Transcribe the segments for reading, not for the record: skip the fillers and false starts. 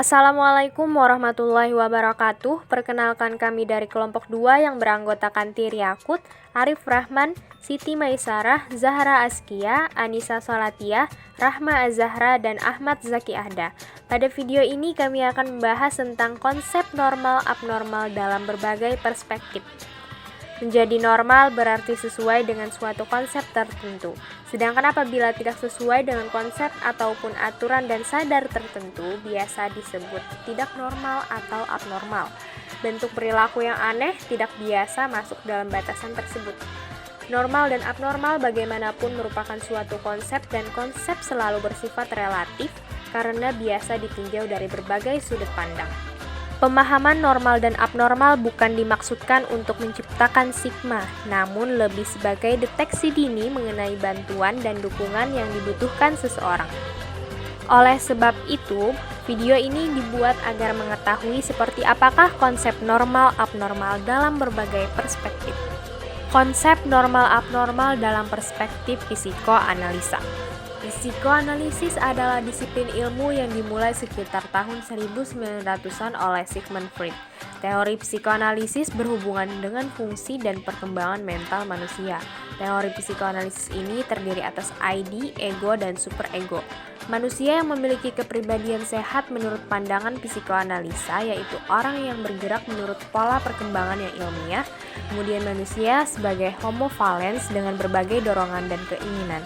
Assalamualaikum warahmatullahi wabarakatuh. Perkenalkan kami dari kelompok 2 yang beranggotakan Tiryakut, Arif Rahman, Siti Maisarah, Zahra Askia, Anissa Solatia, Rahma Azahra, dan Ahmad Zaki Ahda. Pada video ini kami akan membahas tentang konsep normal-abnormal dalam berbagai perspektif. Menjadi normal berarti sesuai dengan suatu konsep tertentu. Sedangkan apabila tidak sesuai dengan konsep ataupun aturan dan sadar tertentu, biasa disebut tidak normal atau abnormal. Bentuk perilaku yang aneh tidak biasa masuk dalam batasan tersebut. Normal dan abnormal bagaimanapun merupakan suatu konsep, dan konsep selalu bersifat relatif karena biasa ditinjau dari berbagai sudut pandang. Pemahaman normal dan abnormal bukan dimaksudkan untuk menciptakan sigma, namun lebih sebagai deteksi dini mengenai bantuan dan dukungan yang dibutuhkan seseorang. Oleh sebab itu, video ini dibuat agar mengetahui seperti apakah konsep normal-abnormal dalam berbagai perspektif. Konsep normal-abnormal dalam perspektif psikoanalisa. Psikoanalisis adalah disiplin ilmu yang dimulai sekitar tahun 1900-an oleh Sigmund Freud. Teori psikoanalisis berhubungan dengan fungsi dan perkembangan mental manusia. Teori psikoanalisis ini terdiri atas ID, ego, dan superego. Manusia yang memiliki kepribadian sehat menurut pandangan psikoanalisa yaitu orang yang bergerak menurut pola perkembangan yang ilmiah. Kemudian manusia sebagai homo valens dengan berbagai dorongan dan keinginan.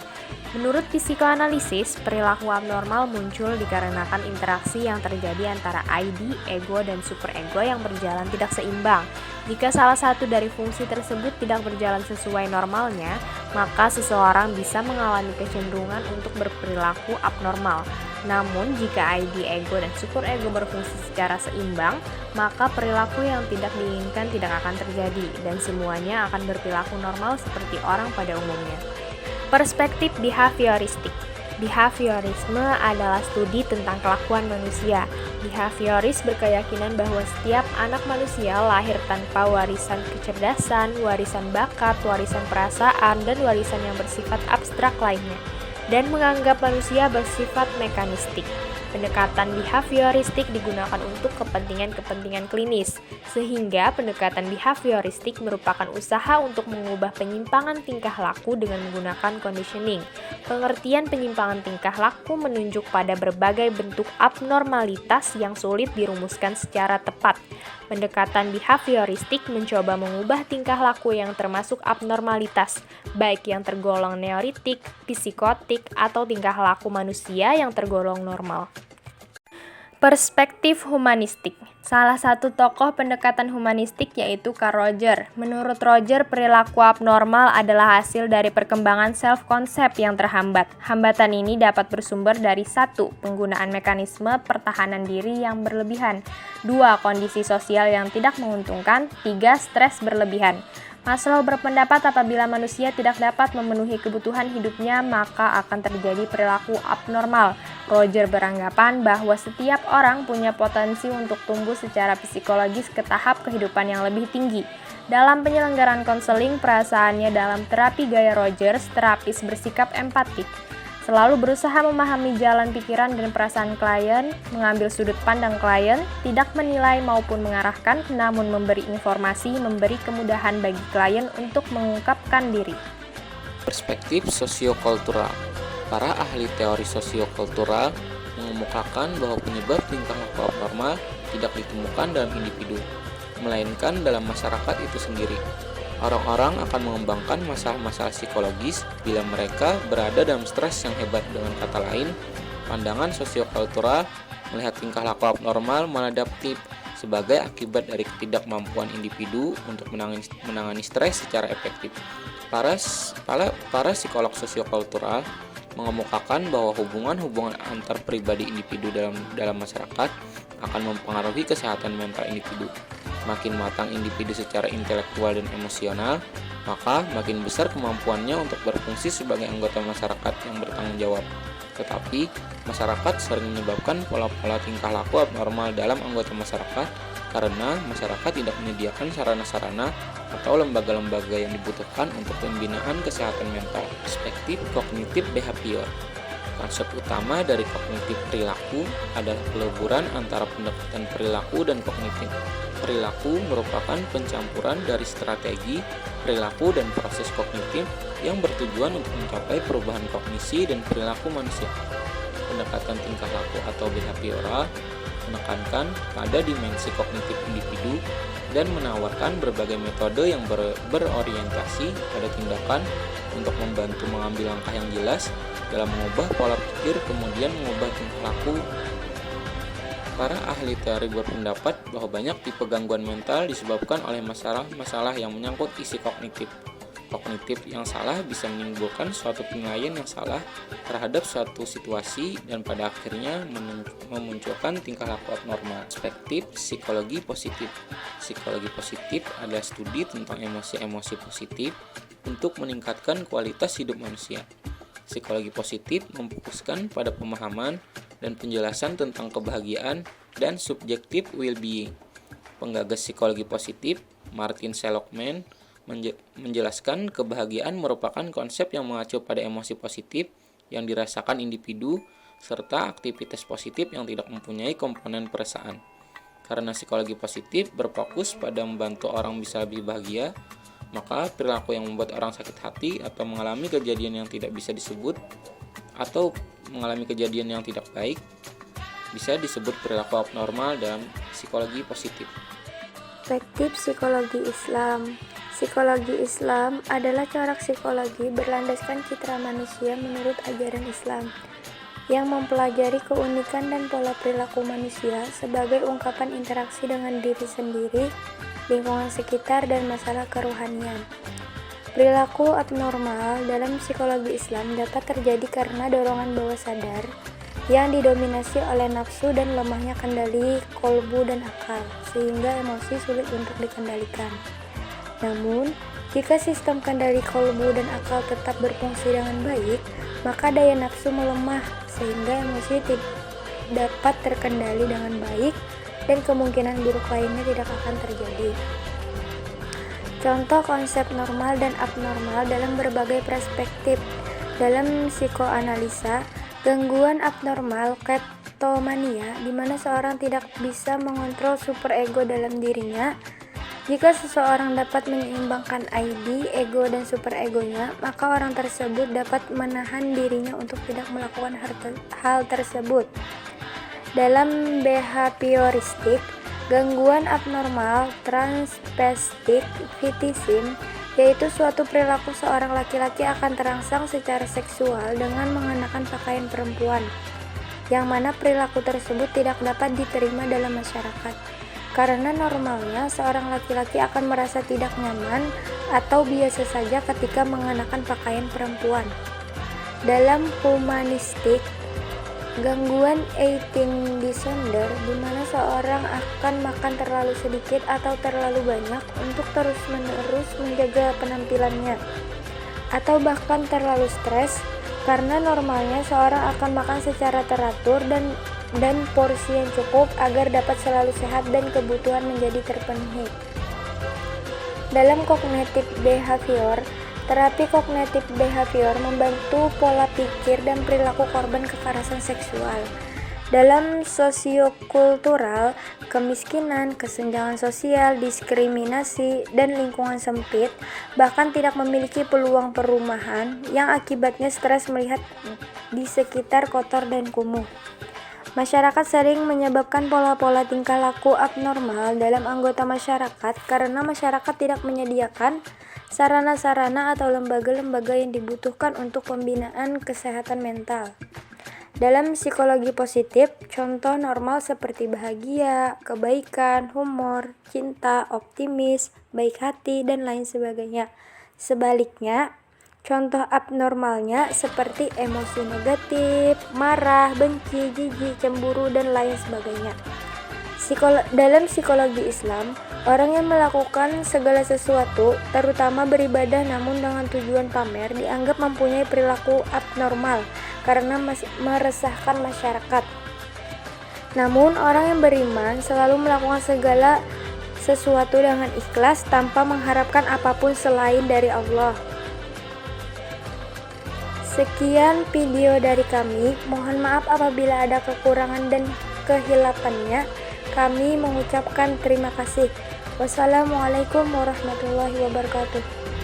Menurut psikoanalisis, perilaku abnormal muncul dikarenakan interaksi yang terjadi antara ID, ego, dan superego yang berjalan tidak seimbang. Jika salah satu dari fungsi tersebut tidak berjalan sesuai normalnya, maka seseorang bisa mengalami kecenderungan untuk berperilaku abnormal. Namun, jika ID, ego, dan superego berfungsi secara seimbang, maka perilaku yang tidak diinginkan tidak akan terjadi, dan semuanya akan berperilaku normal seperti orang pada umumnya. Perspektif behavioristik. Behaviorisme adalah studi tentang kelakuan manusia. Behavioris berkeyakinan bahwa setiap anak manusia lahir tanpa warisan kecerdasan, warisan bakat, warisan perasaan, dan warisan yang bersifat abstrak lainnya, dan menganggap manusia bersifat mekanistik. Pendekatan behavioristik digunakan untuk kepentingan-kepentingan klinis, sehingga pendekatan behavioristik merupakan usaha untuk mengubah penyimpangan tingkah laku dengan menggunakan conditioning. Pengertian penyimpangan tingkah laku menunjuk pada berbagai bentuk abnormalitas yang sulit dirumuskan secara tepat. Pendekatan behavioristik mencoba mengubah tingkah laku yang termasuk abnormalitas, baik yang tergolong neurotik, psikotik, atau tingkah laku manusia yang tergolong normal. Perspektif humanistik. Salah satu tokoh pendekatan humanistik yaitu Carl Roger. Menurut Roger, perilaku abnormal adalah hasil dari perkembangan self-concept yang terhambat. Hambatan ini dapat bersumber dari 1. Penggunaan mekanisme pertahanan diri yang berlebihan. 2. Kondisi sosial yang tidak menguntungkan. 3. Stres berlebihan. Maslow berpendapat apabila manusia tidak dapat memenuhi kebutuhan hidupnya, maka akan terjadi perilaku abnormal. Roger beranggapan bahwa setiap orang punya potensi untuk tumbuh secara psikologis ke tahap kehidupan yang lebih tinggi. Dalam penyelenggaraan konseling perasaannya dalam terapi gaya Rogers, terapis bersikap empatik, selalu berusaha memahami jalan pikiran dan perasaan klien, mengambil sudut pandang klien, tidak menilai maupun mengarahkan, namun memberi informasi, memberi kemudahan bagi klien untuk mengungkapkan diri. Perspektif sosiokultural. Para ahli teori sosiokultural mengemukakan bahwa penyebab tingkah laku abnormal tidak ditemukan dalam individu, melainkan dalam masyarakat itu sendiri. Orang-orang akan mengembangkan masalah-masalah psikologis bila mereka berada dalam stres yang hebat. Dengan kata lain, pandangan sosiokultural melihat tingkah laku abnormal maladaptif sebagai akibat dari ketidakmampuan individu untuk menangani stres secara efektif. Para psikolog sosiokultural mengemukakan bahwa hubungan-hubungan antar pribadi individu dalam masyarakat akan mempengaruhi kesehatan mental individu. Makin matang individu secara intelektual dan emosional, maka makin besar kemampuannya untuk berfungsi sebagai anggota masyarakat yang bertanggung jawab. Tetapi, masyarakat sering menyebabkan pola-pola tingkah laku abnormal dalam anggota masyarakat karena masyarakat tidak menyediakan sarana-sarana atau lembaga-lembaga yang dibutuhkan untuk pembinaan kesehatan mental. Perspektif kognitif behavior. Konsep utama dari kognitif perilaku adalah peleburan antara pendekatan perilaku dan kognitif. Perilaku merupakan pencampuran dari strategi, perilaku, dan proses kognitif yang bertujuan untuk mencapai perubahan kognisi dan perilaku manusia. Pendekatan tingkah laku atau behavioral menekankan pada dimensi kognitif individu dan menawarkan berbagai metode yang berorientasi pada tindakan untuk membantu mengambil langkah yang jelas dalam mengubah pola pikir kemudian mengubah tingkah laku. Para ahli teori berpendapat bahwa banyak tipe gangguan mental disebabkan oleh masalah-masalah yang menyangkut isi kognitif. Kognitif yang salah bisa menimbulkan suatu penilaian yang salah terhadap suatu situasi dan pada akhirnya memunculkan tingkah laku abnormal. Perspektif psikologi positif. Psikologi positif adalah studi tentang emosi-emosi positif untuk meningkatkan kualitas hidup manusia. Psikologi positif memfokuskan pada pemahaman dan penjelasan tentang kebahagiaan dan subjektif well-being. Penggagas psikologi positif, Martin Seligman, menjelaskan kebahagiaan merupakan konsep yang mengacu pada emosi positif yang dirasakan individu serta aktivitas positif yang tidak mempunyai komponen perasaan. Karena psikologi positif berfokus pada membantu orang bisa lebih bahagia, maka perilaku yang membuat orang sakit hati atau mengalami kejadian yang tidak bisa disebut atau mengalami kejadian yang tidak baik bisa disebut perilaku abnormal dalam psikologi positif. Perspektif psikologi Islam. Psikologi Islam adalah corak psikologi berlandaskan citra manusia menurut ajaran Islam yang mempelajari keunikan dan pola perilaku manusia sebagai ungkapan interaksi dengan diri sendiri, lingkungan sekitar, dan masalah kerohanian. Perilaku abnormal dalam psikologi Islam dapat terjadi karena dorongan bawah sadar yang didominasi oleh nafsu dan lemahnya kendali kolbu dan akal, sehingga emosi sulit untuk dikendalikan. Namun, jika sistem kendali kolbu dan akal tetap berfungsi dengan baik, maka daya nafsu melemah, sehingga emosi tidak dapat terkendali dengan baik dan kemungkinan buruk lainnya tidak akan terjadi. Contoh konsep normal dan abnormal dalam berbagai perspektif. Dalam psikoanalisa, gangguan abnormal kleptomania, di mana seorang tidak bisa mengontrol superego dalam dirinya. Jika seseorang dapat menyeimbangkan ID, ego, dan superegonya, maka orang tersebut dapat menahan dirinya untuk tidak melakukan hal tersebut. Dalam behavioristik, gangguan abnormal transvestik fetishism, yaitu suatu perilaku seorang laki-laki akan terangsang secara seksual dengan mengenakan pakaian perempuan, yang mana perilaku tersebut tidak dapat diterima dalam masyarakat. Karena normalnya seorang laki-laki akan merasa tidak nyaman atau biasa saja ketika mengenakan pakaian perempuan. Dalam humanistik, gangguan eating disorder, di mana seorang akan makan terlalu sedikit atau terlalu banyak untuk terus-menerus menjaga penampilannya, atau bahkan terlalu stres, karena normalnya seorang akan makan secara teratur dan porsi yang cukup agar dapat selalu sehat dan kebutuhan menjadi terpenuhi. Dalam kognitif behavior, terapi kognitif behavior membantu pola pikir dan perilaku korban kekerasan seksual. Dalam sosiokultural, kemiskinan, kesenjangan sosial, diskriminasi, dan lingkungan sempit bahkan tidak memiliki peluang perumahan yang akibatnya stres melihat di sekitar kotor dan kumuh. Masyarakat sering menyebabkan pola-pola tingkah laku abnormal dalam anggota masyarakat karena masyarakat tidak menyediakan sarana-sarana atau lembaga-lembaga yang dibutuhkan untuk pembinaan kesehatan mental. Dalam psikologi positif, contoh normal seperti bahagia, kebaikan, humor, cinta, optimis, baik hati, dan lain sebagainya. Sebaliknya, contoh abnormalnya seperti emosi negatif, marah, benci, jijik, cemburu, dan lain sebagainya. Dalam psikologi Islam, orang yang melakukan segala sesuatu, terutama beribadah namun dengan tujuan pamer, dianggap mempunyai perilaku abnormal karena meresahkan masyarakat. Namun, orang yang beriman selalu melakukan segala sesuatu dengan ikhlas tanpa mengharapkan apapun selain dari Allah. Sekian video dari kami. Mohon maaf apabila ada kekurangan dan kehilafannya. Kami mengucapkan terima kasih. Wassalamualaikum warahmatullahi wabarakatuh.